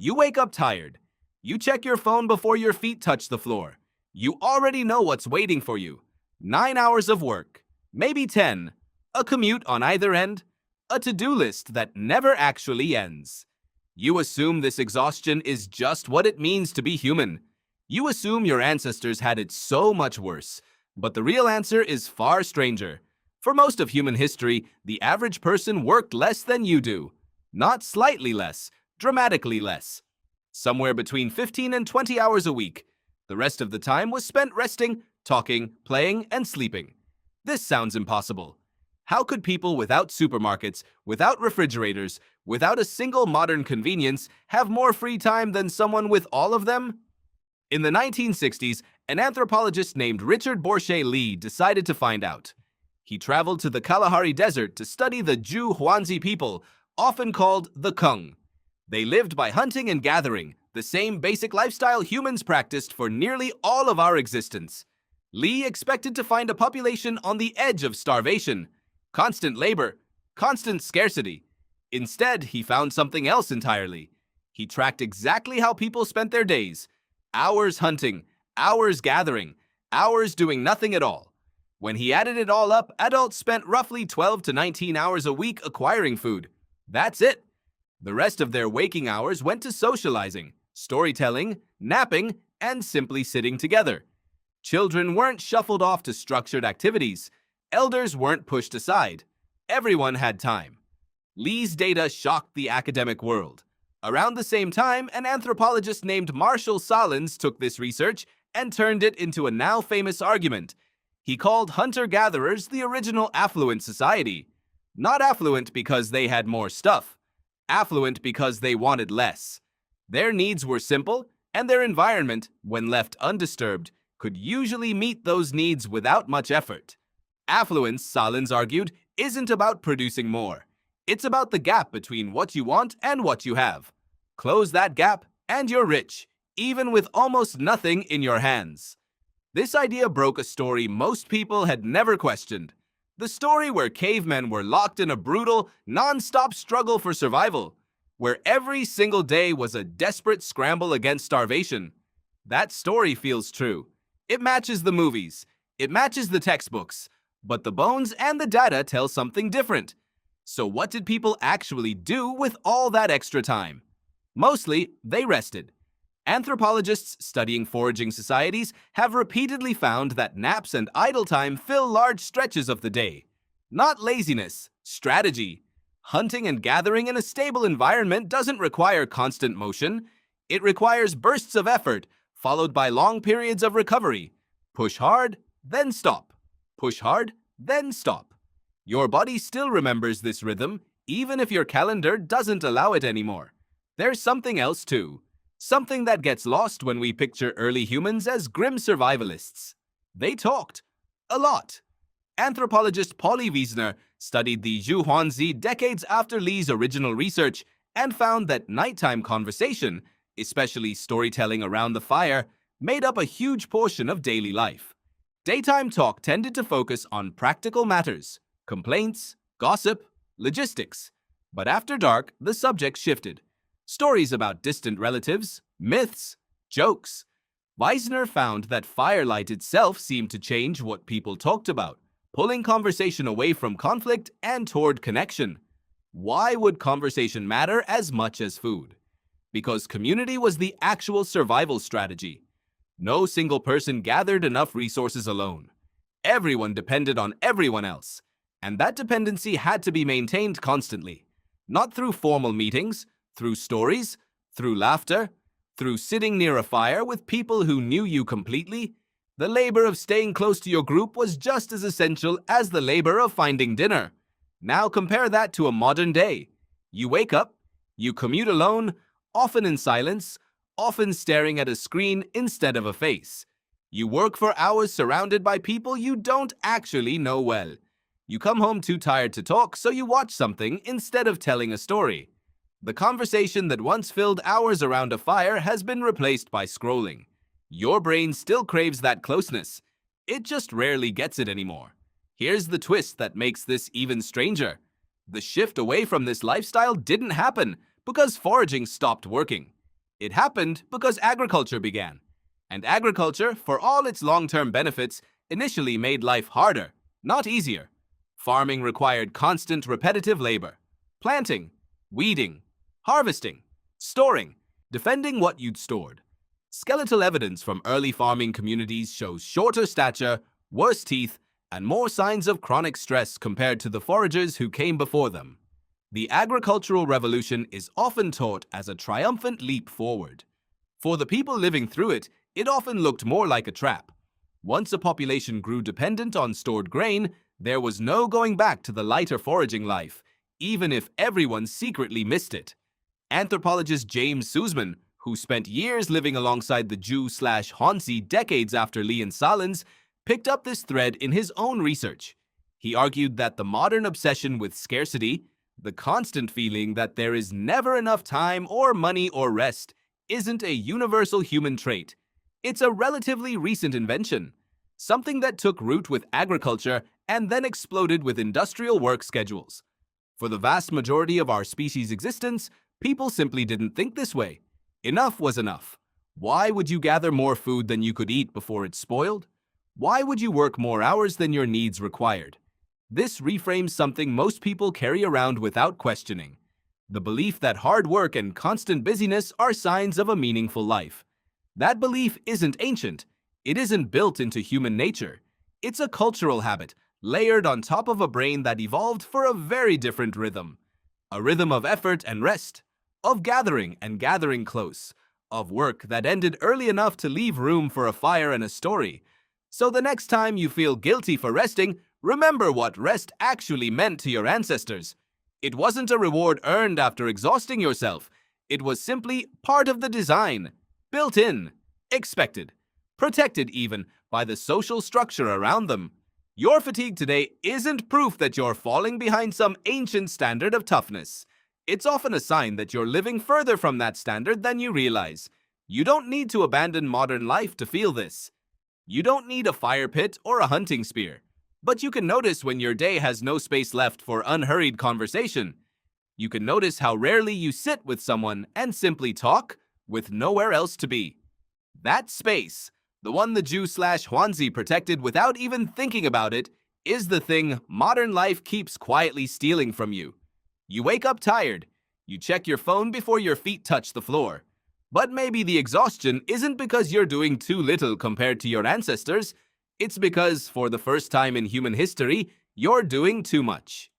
You wake up tired. You check your phone before your feet touch the floor. You already know what's waiting for you. 9 hours of work, maybe 10, a commute on either end, a to-do list that never actually ends. You assume this exhaustion is just what it means to be human. You assume your ancestors had it so much worse, but the real answer is far stranger. For most of human history, the average person worked less than you do. Not slightly less, dramatically less. Somewhere between 15 and 20 hours a week. The rest of the time was spent resting, talking, playing, and sleeping. This sounds impossible. How could people without supermarkets, without refrigerators, without a single modern convenience have more free time than someone with all of them? In the 1960s, an anthropologist named Richard Borshay Lee decided to find out. He traveled to the Kalahari Desert to study the Jew Hoansi people, often called the Kung. They lived by hunting and gathering, the same basic lifestyle humans practiced for nearly all of our existence. Lee expected to find a population on the edge of starvation, constant labor, constant scarcity. Instead, he found something else entirely. He tracked exactly how people spent their days. Hours hunting, hours gathering, hours doing nothing at all. When he added it all up, adults spent roughly 12 to 19 hours a week acquiring food. That's it. The rest of their waking hours went to socializing, storytelling, napping, and simply sitting together. Children weren't shuffled off to structured activities. Elders weren't pushed aside. Everyone had time. Lee's data shocked the academic world. Around the same time, an anthropologist named Marshall Sahlins took this research and turned it into a now famous argument. He called hunter-gatherers the original affluent society. Not affluent because they had more stuff. Affluent because they wanted less. Their needs were simple, and their environment, when left undisturbed, could usually meet those needs without much effort. Affluence, Sahlins argued, isn't about producing more. It's about the gap between what you want and what you have. Close that gap, and you're rich, even with almost nothing in your hands. This idea broke a story most people had never questioned. The story where cavemen were locked in a brutal, non-stop struggle for survival, where every single day was a desperate scramble against starvation. That story feels true. It matches the movies. It matches the textbooks. But the bones and the data tell something different. So what did people actually do with all that extra time? Mostly, they rested. Anthropologists studying foraging societies have repeatedly found that naps and idle time fill large stretches of the day. Not laziness, strategy. Hunting and gathering in a stable environment doesn't require constant motion. It requires bursts of effort, followed by long periods of recovery. Push hard, then stop. Push hard, then stop. Your body still remembers this rhythm, even if your calendar doesn't allow it anymore. There's something else too. Something that gets lost when we picture early humans as grim survivalists. They talked. A lot. Anthropologist Polly Wiesner studied the Zhuangzi decades after Lee's original research and found that nighttime conversation, especially storytelling around the fire, made up a huge portion of daily life. Daytime talk tended to focus on practical matters, complaints, gossip, logistics. But after dark, the subject shifted. Stories about distant relatives, myths, jokes. Wiesner found that firelight itself seemed to change what people talked about, pulling conversation away from conflict and toward connection. Why would conversation matter as much as food? Because community was the actual survival strategy. No single person gathered enough resources alone. Everyone depended on everyone else, and that dependency had to be maintained constantly, not through formal meetings, through stories, through laughter, through sitting near a fire with people who knew you completely. The labor of staying close to your group was just as essential as the labor of finding dinner. Now compare that to a modern day. You wake up, you commute alone, often in silence, often staring at a screen instead of a face. You work for hours surrounded by people you don't actually know well. You come home too tired to talk, so you watch something instead of telling a story. The conversation that once filled hours around a fire has been replaced by scrolling. Your brain still craves that closeness. It just rarely gets it anymore. Here's the twist that makes this even stranger. The shift away from this lifestyle didn't happen because foraging stopped working. It happened because agriculture began. And agriculture, for all its long-term benefits, initially made life harder, not easier. Farming required constant repetitive labor. Planting, weeding, harvesting, storing, defending what you'd stored. Skeletal evidence from early farming communities shows shorter stature, worse teeth, and more signs of chronic stress compared to the foragers who came before them. The agricultural revolution is often taught as a triumphant leap forward. For the people living through it, it often looked more like a trap. Once a population grew dependent on stored grain, there was no going back to the lighter foraging life, even if everyone secretly missed it. Anthropologist James Sussman, who spent years living alongside the Jew/hoansi decades after Marshall Sahlins, picked up this thread in his own research. He argued that the modern obsession with scarcity, the constant feeling that there is never enough time or money or rest, isn't a universal human trait. It's a relatively recent invention, something that took root with agriculture and then exploded with industrial work schedules. For the vast majority of our species' existence, people simply didn't think this way. Enough was enough. Why would you gather more food than you could eat before it spoiled? Why would you work more hours than your needs required? This reframes something most people carry around without questioning: the belief that hard work and constant busyness are signs of a meaningful life. That belief isn't ancient. It isn't built into human nature. It's a cultural habit, layered on top of a brain that evolved for a very different rhythm. A rhythm of effort and rest, of gathering and gathering close, of work that ended early enough to leave room for a fire and a story. So the next time you feel guilty for resting, remember what rest actually meant to your ancestors. It wasn't a reward earned after exhausting yourself. It was simply part of the design, built in, expected, protected even by the social structure around them. Your fatigue today isn't proof that you're falling behind some ancient standard of toughness. It's often a sign that you're living further from that standard than you realize. You don't need to abandon modern life to feel this. You don't need a fire pit or a hunting spear. But you can notice when your day has no space left for unhurried conversation. You can notice how rarely you sit with someone and simply talk with nowhere else to be. That space, the one the Jew/hoansi protected without even thinking about it, is the thing modern life keeps quietly stealing from you. You wake up tired. You check your phone before your feet touch the floor. But maybe the exhaustion isn't because you're doing too little compared to your ancestors. It's because, for the first time in human history, you're doing too much.